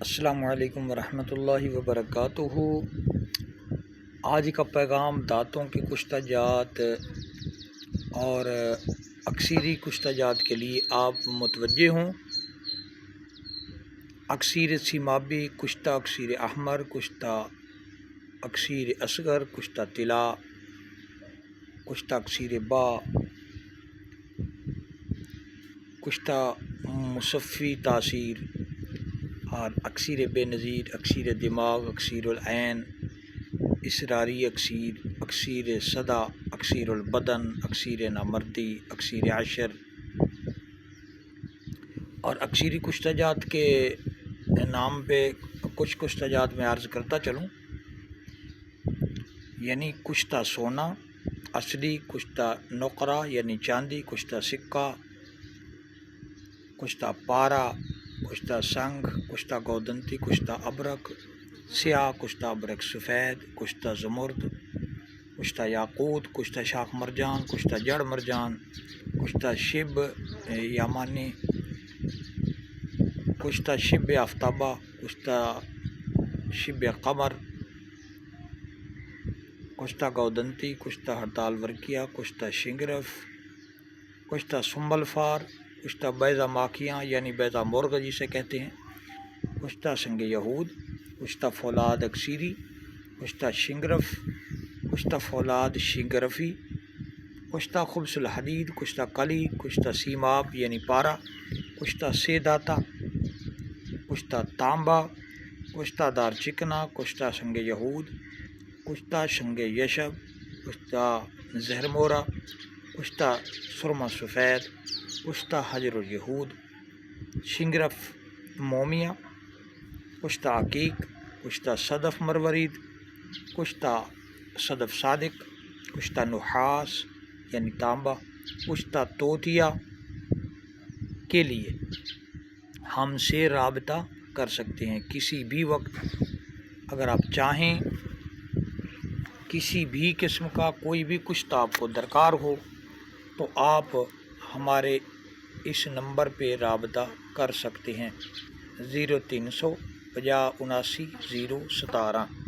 السلام علیکم ورحمۃ اللہ وبرکاتہ۔ آج کا پیغام دانتوں کی کشتہ جات اور اکثیری کشتہ جات کے لیے آپ متوجہ ہوں۔ اکثیر سیمابی، کشتہ اکثیر احمر، کشتہ اکثیر اصغر، کشتہ طلا، کشتہ اکثیر با، کشتہ مصفی تاثیر اور اکثیر بے نظیر، اکثیر دماغ، اکثیر العین، اسراری اکثیر، اکثیر صدا، اکثیر البدن، اکثیر نامردی، اکثیر عشر اور اکثیری کشتہ جات کے نام پہ کچھ کشتہ جات میں عرض کرتا چلوں، یعنی کشتہ سونا اصلی، کشتہ نقرہ یعنی چاندی، کشتہ سکہ، کشتہ پارا، کشتہ سنگ، کشتہ گودنتی، کشتہ ابرک سیاہ، کشتہ ابرک سفید، کشتہ زمرد، کشتہ یاقوت، کشتہ شاخ مرجان، کشتہ جڑ مرجان، کشتہ شب یامانی، کشتہ شب آفتابہ، کشتہ شب قمر، کشتہ گودنتی، کشتہ ہڑتال ورکیہ، کشتہ شنگرف، کشتہ سنبل فار، کشتہ بیضہ ماکھیاں یعنی بیضہ مرغ جسے کہتے ہیں، کشتہ سنگ یہود، کشتہ فولاد اکثیری، کشتہ شنگرف، کشتہ فولاد شنگرفی، کشتہ خبز الحدید، کشتہ کلی، کشتہ سیماب یعنی پارا، کشتہ سیداتا، کشتہ تانبا، کشتہ دار چکنا، کشتہ سنگ یہود، کشتہ سنگ یشب، کشتہ زہر مورا، کشتہ سرمہ سفید، کشتہ حجر الیہود، شنگرف مومیہ، کشتہ عقیق، کشتہ صدف مروارید، کشتہ صدف صادق، کشتہ نحاس یعنی تانبا، کشتہ توتیا کے لیے ہم سے رابطہ کر سکتے ہیں کسی بھی وقت۔ اگر آپ چاہیں کسی بھی قسم کا کوئی بھی کشتہ آپ کو درکار ہو تو آپ ہمارے اس نمبر پہ رابطہ کر سکتے ہیں 0350 50 79 017۔